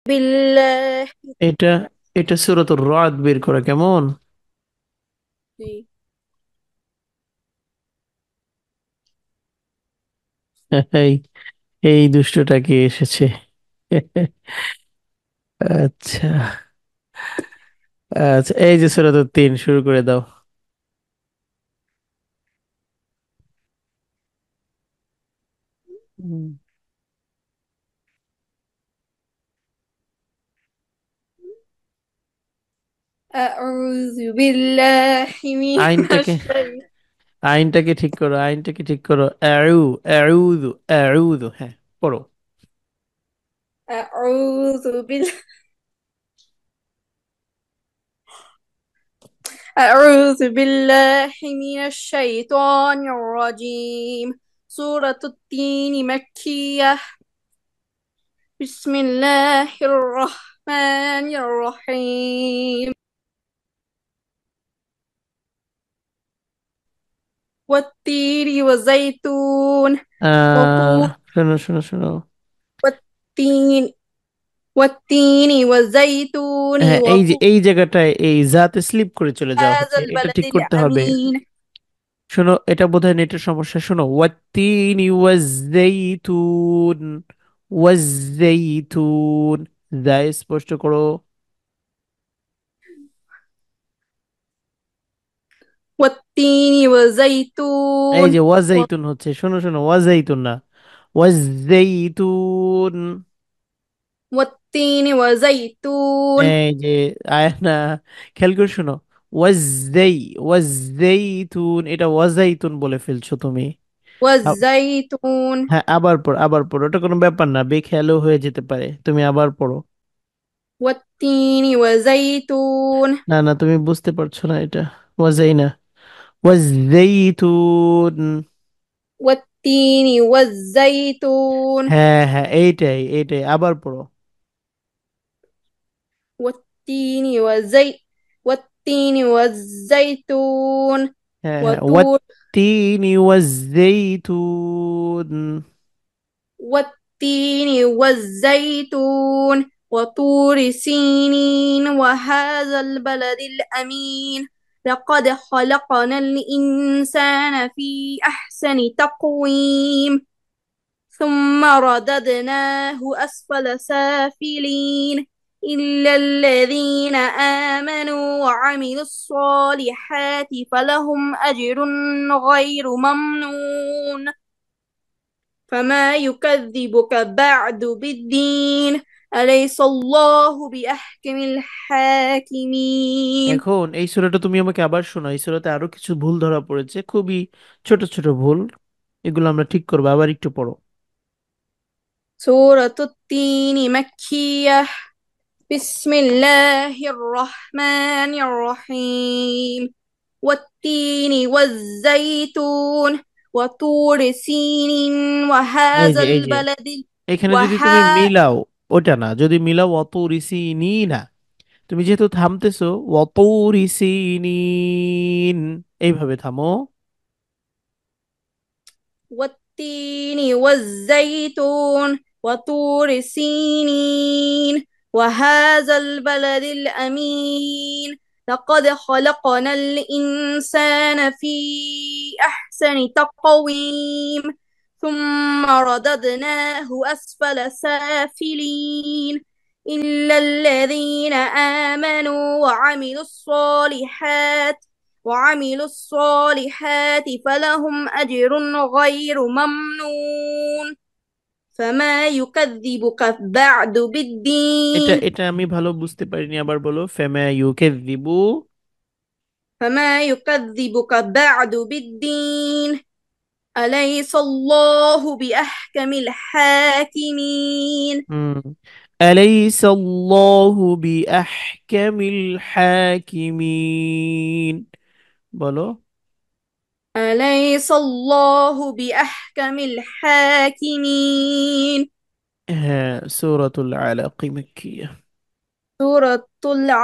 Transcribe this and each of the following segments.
بالله. এটা এটা সূরাতুর রাদ বের করা কেমন? এই এই দুষ্টটাকে এসেছে। আচ্ছা, আচ্ছা, এই যে সূরাতুর 3 শুরু করে দাও। হুম। أعوذ بالله من আইনটাকে الشيطان. আইনটাকে ঠিক করো, আইনটাকে ঠিক করো। আউযু আউযু, হ্যাঁ, পড়ো। أعوذ بال أعوذ بالله من الشيطان الرجيم. سورة التين مكية. بسم الله الرحمن الرحيم. والتين والزيتون وطور শোনো শোনো শোনো। والتين والتين والزيتون হ্যাঁ, এই যে وطور এই জায়গাটায় এই জাতে স্লিপ করে চলে যাওয়া هذا হচ্ছে, এটা البلد ঠিক করতে হবে। الأمين. শোনো, এটা বোধহয় নেটের সমস্যা। শোনো, ওয়াত্তিনি ওয়াজ্জাইতুন, ওয়াজ্জাইতুন, যা স্পষ্ট করো। والتين এই والزيتون যে ওয়াজাইতুন হচ্ছে, শোনো শোনো, ওয়াজাইতুন না, ওয়াজ্জাইতুন। والتين والزيتون এই যে আয়না, খেয়াল করে শোনো। ওয়াজ্জাই ওয়াজ্জাইতুন, এটা ওয়াজাইতুন বলে ফেলছো তুমি। আ- والزيتون হ্যাঁ, আবার পড়ো, আবার পড়ো, ওটা কোনো ব্যাপার না, বেখেয়ালও হয়ে যেতে পারে, তুমি আবার পড়ো। والتين والزيتون না না, তুমি বুঝতে পারছো না, এটা ওয়াজাই না, ওয়াজাইতুন। والتين والزيتون হ্যাঁ হ্যাঁ, এইটাই এইটাই, আবার পড়ো। والتين والتين والزيتون হ্যাঁ হ্যাঁ, وطور ওয়াত্তিনি ওয়াজ্জাইতুন। والتين والزيتون وطور سينين وهذا البلد الأمين. لقد خلقنا الإنسان في أحسن تقويم ثم رددناه أسفل سافلين إلا الذين آمنوا وعملوا الصالحات فلهم أجر غير ممنون. فما يكذبك بعد بالدين. أليس الله بأحكم الحاكمين. এখন এই সূরাটা তুমি আমাকে আবার শোনো, এই সূরাতে আরো কিছু ভুল ধরা পড়েছে, খুবই ছোট ছোট ভুল, এগুলো আমরা ঠিক করবো, আবার একটু পড়ো। سورة التين مكية. بسم الله الرحمن الرحيم. والتين والزيتون وطور سين এই وهذا যে এই যে البلد এখানে যদি তুমি وها মিলাও, ওটা না, যদি মিলাও অতরিসিনি না, তুমি যেহেতু থামতেছো, অতরিসিনিন, এইভাবে থামো। والتين والزيتون وطور سينين وهذا البلد الأمين. لقد خلقنا الإنسان في أحسن تقويم ثم رددناه أسفل سافلين إلا الذين آمنوا وعملوا الصالحات فلهم أجر غير ممنون. فما يكذبك بعد এটা بالدين. এটা আমি ভালো বুঝতে পারিনি, আবার বলো। ফেমা ইউকাযযিবু। فما يكذبك بعد بالدين. أليس الله بأحكم الحاكمين. হুম, আলাইসাল্লাহু বিআহকামিল হাকিমিন, বলো। أليس الله بأحكم الحاكمين. হ্যাঁ, সূরাতুল আলাক মাক্কিয়া। سورة الع...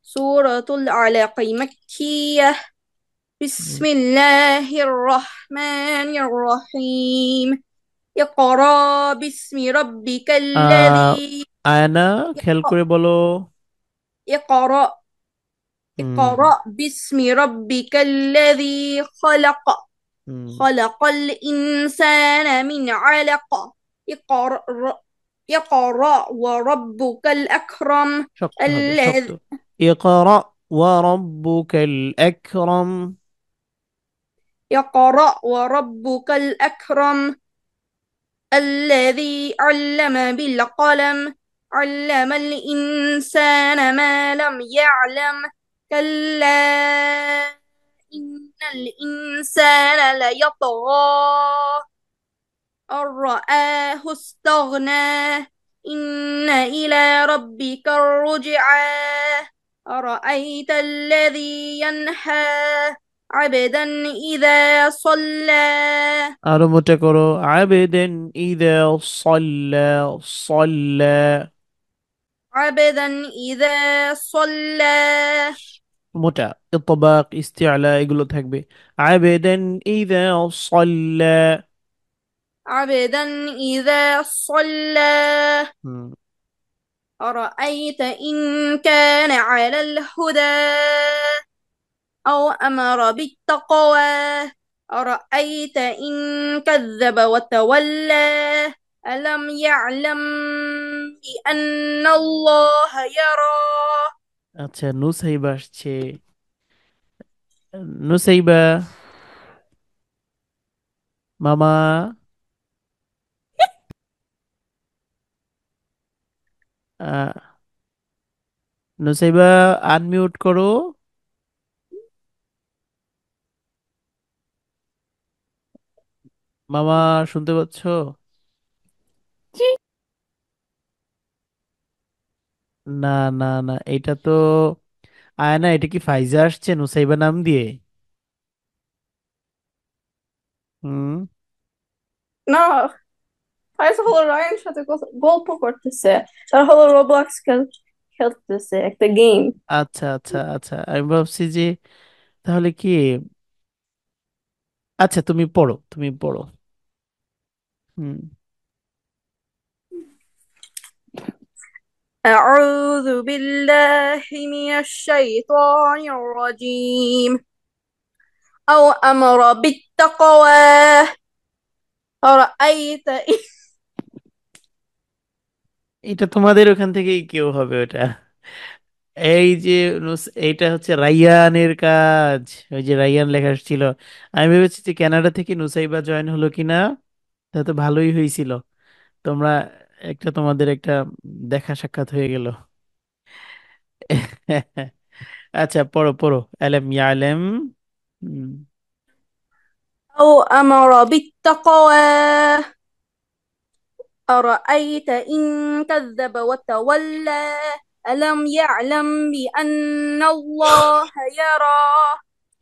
سورة العلق مكية. হুম। بسم الله الرحمن الرحيم. اقرأ باسم ربك আহ الذي আয়না, খেয়াল اقرأ করে বলো। اقرأ হুম। اقرأ باسم ربك الذي خلق হুম। خلق الإنسان من علق اقرأ اقرأ وربك الأكرم শক্ত হবে, শক্ত। الذي ইকরা ওয়া রাব্বুকাল আকরাম। اقرأ وربك الأكرم الذي علم بالقلم علم الإنسان ما لم يعلم كلا إن الإنسان ليطغى أن رآه استغنى إن إلى ربك الرجعى أرأيت الذي ينهى عبدا إذا صلى আরো মোটা করো। আবেদেন ইদা সাল্লা, সাল্লা। عبدا إذا صلى মোটা। ইতবাক, ইস্তিআলা এগুলো থাকবে। আবেদেন ইদা সাল্লা। عبدا إذا صلى হুম। أرأيت إن كان على الهدى أو أمر بالتقوى أرأيت إن كذب وتولى ألم يعلم بأن الله يرى আচ্ছা, নুসাইবা আসছে। নুসাইবা, মামা। আহ, নুসাইবা, আনমিউট করো। মামা, শুনতে পাচ্ছ? না, না, না, এটা তো আয়না। এটা কি ফাইজা আসছে নুসাইবা নাম দিয়ে? হুম। না ফাইজ হলো রায়ানের সাথে গল্প করতেছে আর হলো রোবলক্স খেলতেছে একটা গেম আচ্ছা, আচ্ছা, আচ্ছা, আমি ভাবছি যে তাহলে কি। আচ্ছা, তুমি পড়ো, তুমি পড়ো। হুম। أعوذ بالله من الشيطان الرجيم أو أمر بالتقوى أرأيت এটা তোমাদের ওখান থেকেই কেউ হবে ওটা। এই যে এইটা হচ্ছে রাইয়ানের কাজ। ওই যে রাইয়ান লেখা ছিল। আমি ভেবেছি যে কানাডা থেকে নুসাইবা জয়েন হলো কিনা। তা তো ভালোই হয়েছিল। তোমরা একটা, তোমাদের একটা দেখা সাক্ষাৎ হয়ে গেল। আচ্ছা, পড়ো পড়ো। আলেম ইয়ালেম। হুম। أو أمر بالتقوى أرأيت إن كذب وتولى ألم يعلم بأن الله يرى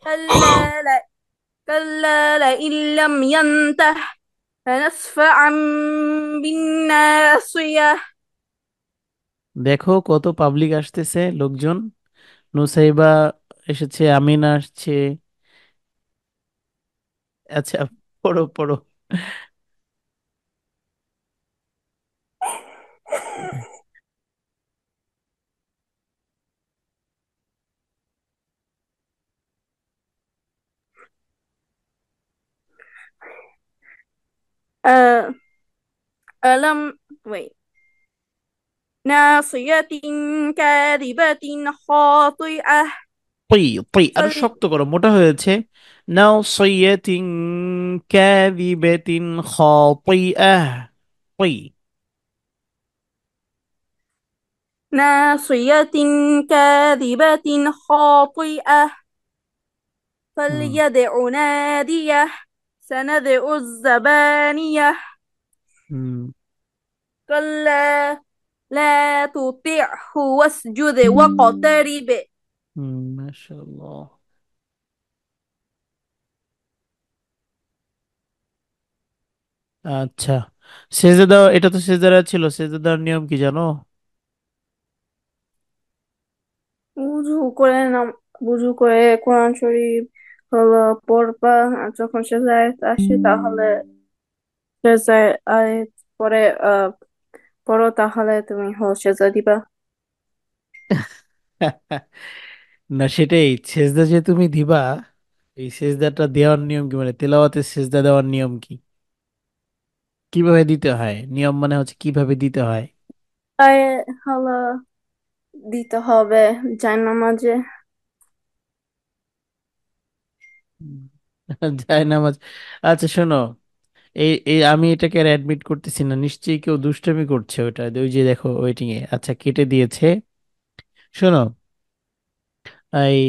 كلا كلا لئن لم ينته فنسفعا بالناصية দেখো কত পাবলিক আসতেছে, লোকজন। নুসাইবা এসেছে, আমিনা আসছে। আচ্ছা, পড়ো পড়ো। أه ألم wait ناصية كاذبة خاطئة তুই তুই আরো فل শক্ত করো, মোটা হয়েছে। নাও সৈয়তিন কাযিবাতিন খাতিআহ। তুই। ناصية كاذبة خاطئة হুম। فليدع ناديه سندع الزبانية হুম। كلا لا تطعه واسجد واقترب হুম। মাশাআল্লাহ। আচ্ছা, সেজদা দাও। এটা তো সেজদা ছিল, সেজদা দেওয়ার নিয়ম কি জানো? উজু করে নাম উজু করে কোরআন শরীফ হলো পড়বা আর যখন সেজদায় আসে তাহলে সেজদায় আয়াত পরে পড়ো তাহলে তুমি সেজদা দিবা। না, সেটাই, সেজদা যে তুমি দিবা, এই সেজদাটা দেওয়ার নিয়ম কি, মানে তেলাওয়াতের সেজদা দেওয়ার নিয়ম কি, কিভাবে দিতে হয়, নিয়ম মানে হচ্ছে কিভাবে দিতে হয়। পায়ে হলো দিতে হবে জায়নামাজে। হুম। যায় নামাজ। আচ্ছা শোনো, এই এই আমি এটাকে আর অ্যাডমিট করতেছি না, নিশ্চয়ই কেউ দুষ্টামি করছে ওটা, ওই যে দেখো ওয়েটিং এ, আচ্ছা কেটে দিয়েছে। শোনো, এই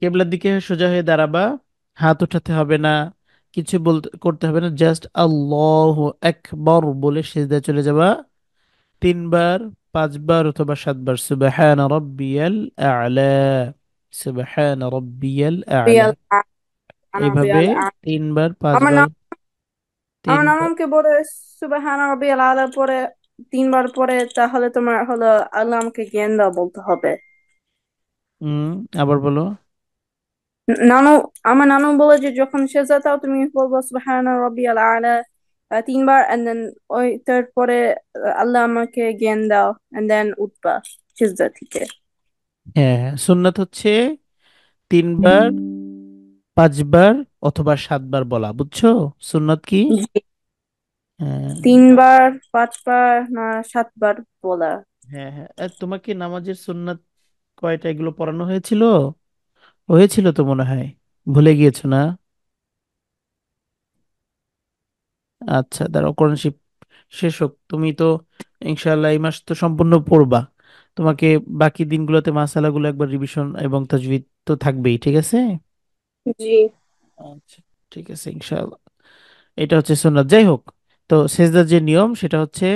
কেবলার দিকে সোজা হয়ে দাঁড়াবা, হাত উঠাতে হবে না, কিছু বলতে করতে হবে না, জাস্ট আল্লাহু আকবার বলে সিজদায় চলে যাবা, তিনবার, পাঁচবার অথবা সাতবার সুবহান রাব্বিয়াল আ'লা, সুবহান রাব্বিয়াল আ'লা, রিয়াল আনা এইভাবে রিয়াল তিনবার আমার পাঁচবার, নাম তিনবার। নামকে পরে সুবহান রাব্বিয়াল আলা পরে 3 বার পরে, তাহলে তোমার আল্লাহ আমাকে জ্ঞান দাও বলতে হবে। হুম, আবার বলো। নানু আমার নানু বলে যে যখন সেজদা দাও তুমি বলবো সুবহান রাব্বিয়াল আলা 3 বার, and then ওই তারপরে আল্লাহ আমাকে জ্ঞান দাও, and then উঠবা সেজদা থেকে। হ্যাঁ হ্যাঁ, সুন্নাত হচ্ছে তিনবার, পাঁচবার অথবা সাতবার বলা, বুঝছো সুন্নাত কি? জি। হ্যাঁ 3 বার, 5 বার না 7 বার বলা। হ্যাঁ হ্যাঁ, আর তোমাকে নামাজের সুন্নাত কয়টা এগুলো পড়ানো হয়েছিল? হয়েছিল তো মনে হয়, ভুলে গিয়েছো না? আচ্ছা দাঁড়াও, কোরআন শিব শেষ হোক, তুমি তো ইনশাআল্লাহ এই মাস তো সম্পূর্ণ পড়বা, তোমাকে বাকি দিনগুলোতে মাসালাগুলো একবার রিভিশন এবং তাজবিদ তো থাকবেই, ঠিক আছে? জি আচ্ছা, ঠিক আছে ইনশাআল্লাহ। এটা হচ্ছে সুন্নাত, যাই হোক। তো সেজদার যে নিয়ম সেটা হচ্ছে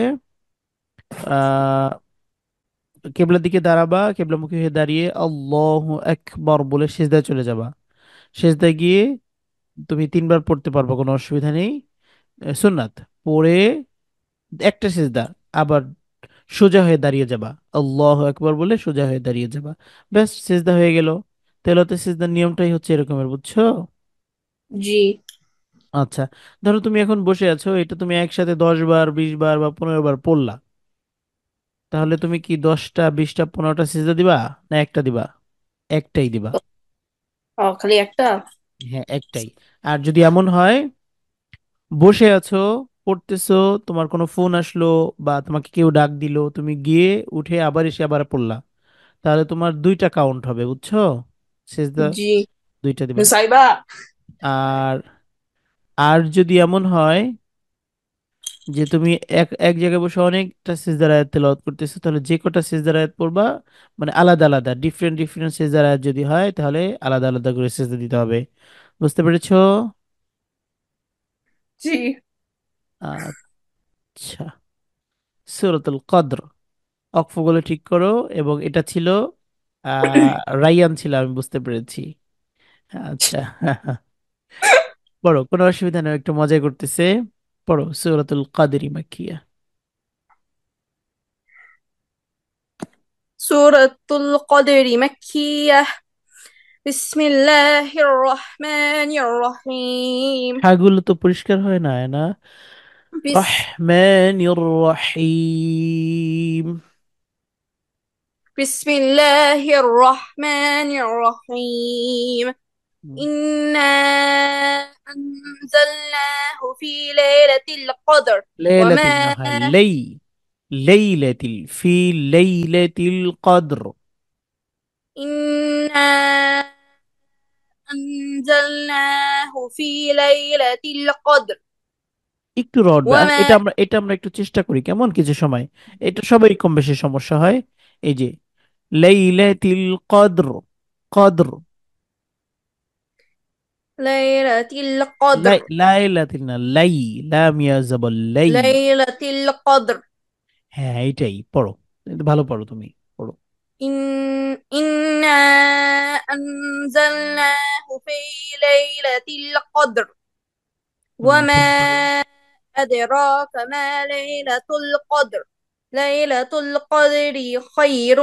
আহ কেবলার দিকে দাঁড়াবা, কেবলামুখী হয়ে দাঁড়িয়ে আল্লাহু আকবার বলে সিজদায় চলে যাবা, সিজদায় গিয়ে তুমি তিনবার পড়তে পারবে, কোনো অসুবিধা নেই। সুন্নাত পড়ে একটা সিজদা, আবার সোজা হয়ে দাঁড়িয়ে যাবা, আল্লাহু আকবার বলে সোজা হয়ে দাঁড়িয়ে যাবা, ব্যাস সিজদা হয়ে গেল। তেলাওয়াতে সিজদার নিয়মটাই হচ্ছে এরকমের, বুঝছো? জি আচ্ছা, ধরো তুমি এখন বসে আছো, এটা তুমি একসাথে 10 বার, 20 বার বা 15 বার পড়লা, তাহলে তুমি কি 10টা, 20টা, 15টা সিজদা দিবা, না একটা দিবা? একটাই দিবা। ও খালি একটা। হ্যাঁ একটাই। আর যদি এমন হয় বসে আছো, পড়তেছো, তোমার কোনো ফোন আসলো বা তোমাকে কেউ ডাক দিল, তুমি গিয়ে উঠে আবার এসে আবার পড়লা, তাহলে তোমার দুইটা কাউন্ট হবে, বুঝছো? সেজদা জি দুইটা দিবা। নুসাইবা। আর আর যদি এমন হয় যে তুমি এক এক জায়গায় বসে অনেকটা সিজদার আয়াত তেলাওয়াত করতেছো, তাহলে যে কটা সিজদার আয়াত পড়বা, মানে আলাদা আলাদা ডিফারেন্ট ডিফারেন্ট সিজদার আয়াত যদি হয়, তাহলে আলাদা আলাদা করে সিজদা দিতে হবে। বুঝতে পেরেছো? জি আচ্ছা, সূরাতুল কদর, অক্ষরগুলো ঠিক করো। এবং এটা ছিল রাইয়ান ছিল, আমি বুঝতে পেরেছি। আচ্ছা। পড়ো, কোনো অসুবিধা নেই, একটু মজা করতেছে। পড়ো সূরাতুল কদরি মাকিয়া। সূরাতুল কদরি মাক্কিয়াহ। বিসমিল্লাহির রহমানির রহিম। হাগুলো তো পরিষ্কার হয় না, না? বিস রহমানির রহিম। বিসমিল্লাহির রহমানির রহিম। إنا أنزلناه في ليلة القدر وما লাইলাতিল না হয় লাই, লাইলাতিল ফি লাইলাতিল কদর। إنا أنزلناه في ليلة القدر একটু রড দাও, وما এটা আমরা একটু চেষ্টা করি কেমন কিছু সময়, এটা সবাই কম বেশি সমস্যা হয়। এই যে লাইলাতিল কদর, কদর, ليلة القدر লাইলাতিল না লাই, লাম ইয়া জবর লাই। ليلة القدر হ্যাঁ এইটাই পড়ো, এটা ভালো পড়ো তুমি, পড়ো। إنا أنزلناه في ليلة القدر তারপরে وما أدراك ما ليلة القدر ليلة القدر خير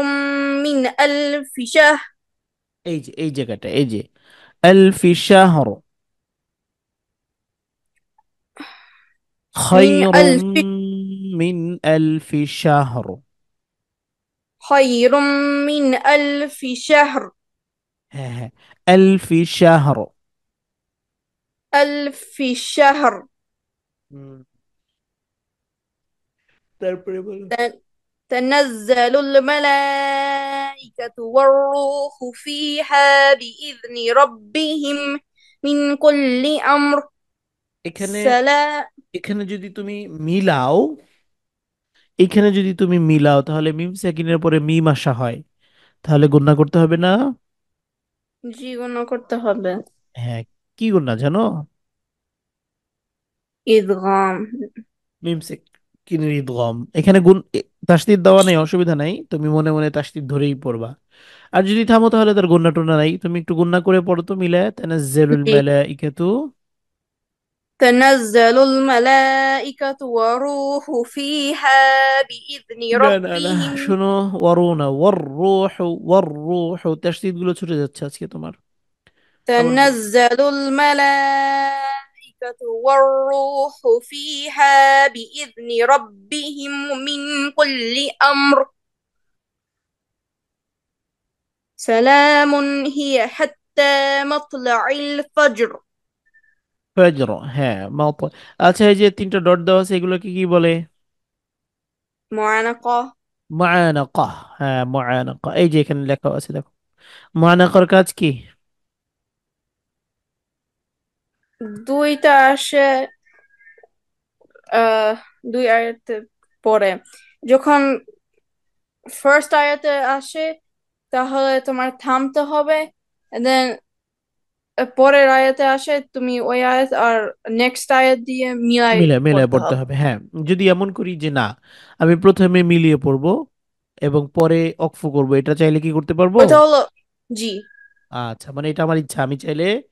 من 1000 شهر এই যে এই জায়গাটা, এই যে আলফি শাহর من খায়রুম 1000 মিন আলফি শাহর। خير من ألف شهر. হ্যাঁ হ্যাঁ, আলফি শাহর। ألف شهر. হুম, তারপরে বলো। تنزل الملائكة والروح فيها بإذن ربهم من كل أمر. এখানে سلام. এখানে যদি তুমি মিলাও, এখানে যদি তুমি মিলাও তাহলে মিম সেকিনের পরে মিম আসা হয়, তাহলে গুণনা করতে হবে না? জীবন করতে হবে। হ্যাঁ, কি গুণনা জানো? ইদগাম। মিম সেকিনের ইদগম। এখানে তাসদীদ দেওয়া নেই, অসুবিধা নাই, তুমি মনে মনে তাসদীদ ধরেই পড়বা। আর যদি থামো তাহলে তার গুণনা টুন্না নাই, তুমি একটু গুণনা করে পড়ো তো মিলায়, তানাজ্জালুল জি। মালাইকাতু। تنزل الملائكة والروح فيها بإذن না না না, ربهم. শোনো, ওয়ারু না, ওয়ার রূহ, তাসদীদ গুলো ছুটে যাচ্ছে আজকে তোমার। আবার বলো। تنزل الملائكة والروح فيها بإذن ربهم من كل أمر. سلام هي حتى مطلع الفجر. ফজর, হ্যাঁ আচ্ছা, এই যে তিনটা ডট দেওয়া আছে এগুলোকে কি বলে? معانقة. মুআনাকা। হ্যাঁ মুআনাকা, এই যে এখানে লেখা আছে দেখো। মুআনাকার কাজ কি? দুইটা আসে আহ দুই আয়াতে পরে, যখন ফার্স্ট আয়াতে আসে তাহলে তোমার থামতে হবে, and then পরের আয়াতে আসে তুমি ওই আয়াত আর নেক্সট আয়াত দিয়ে মিলাই মিলে মিলে পড়তে পড়তে হবে। হবে, হ্যাঁ। যদি এমন করি যে না, আমি প্রথমে মিলিয়ে পড়বো এবং পরে অক্ফ করব, এটা চাইলে কি করতে পারবো? ওটা হলো, জি। আচ্ছা, মানে এটা আমার ইচ্ছা, আমি চাইলে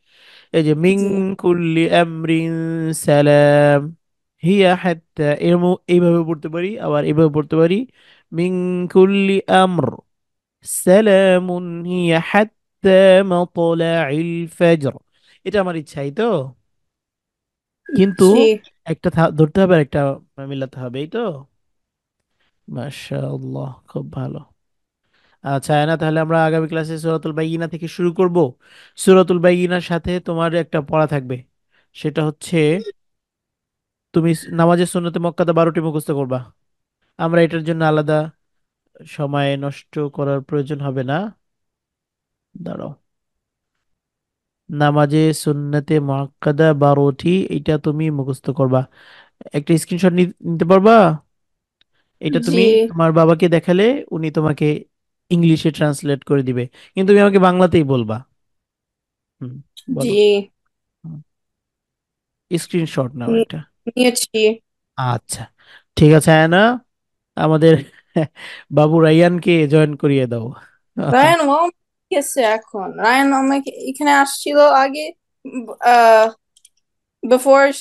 এই যে মিন জি। কুল্লি আমরিন সালাম হিয়া হাত্তা, এইভাবে পড়তে পারি, আবার এইভাবে পড়তে পারি, মিন কুল্লি আমর সালামুন হিয়া হাত্তা মাতলাইল ফজর। এটা আমার ইচ্ছা, এই তো। কিন্তু জি। একটা ধরতে হবে আর একটা মিলাতে হবে, এই তো। মাশাআল্লাহ, খুব ভালো। আচ্ছা না, তাহলে আমরা আগামী ক্লাসে সূরাতুল বাইয়িনা থেকে শুরু করব। সূরাতুল বাইয়িনার সাথে তোমার একটা পড়া থাকবে, সেটা হচ্ছে তুমি নামাজের সুন্নতে মুআক্কাদা 12টি মুখস্থ করবা। আমরা এটার জন্য আলাদা সময় নষ্ট করার প্রয়োজন হবে না। দাঁড়াও, নামাজে সুন্নতে মুআক্কাদা 12টি, এটা তুমি মুখস্থ করবা। একটা স্ক্রিনশট নিতে পারবা? এটা জি। তুমি তোমার বাবাকে দেখালে উনি তোমাকে ইংলিশে ট্রান্সলেট করে দিবে, কিন্তু তুমি আমাকে বাংলাতেই বলবা। হুম, জি। বলো। স্ক্রিনশট নাও নি- এটা। নিয়েছি। আচ্ছা, ঠিক আছে আয়না, আমাদের বাবু রাইয়ানকে জয়েন করিয়ে দাও। রায়ান ওয়াম গেছে এখন, রায়ান আমাকে এখানে আসছিল আগে, আহ বিফোর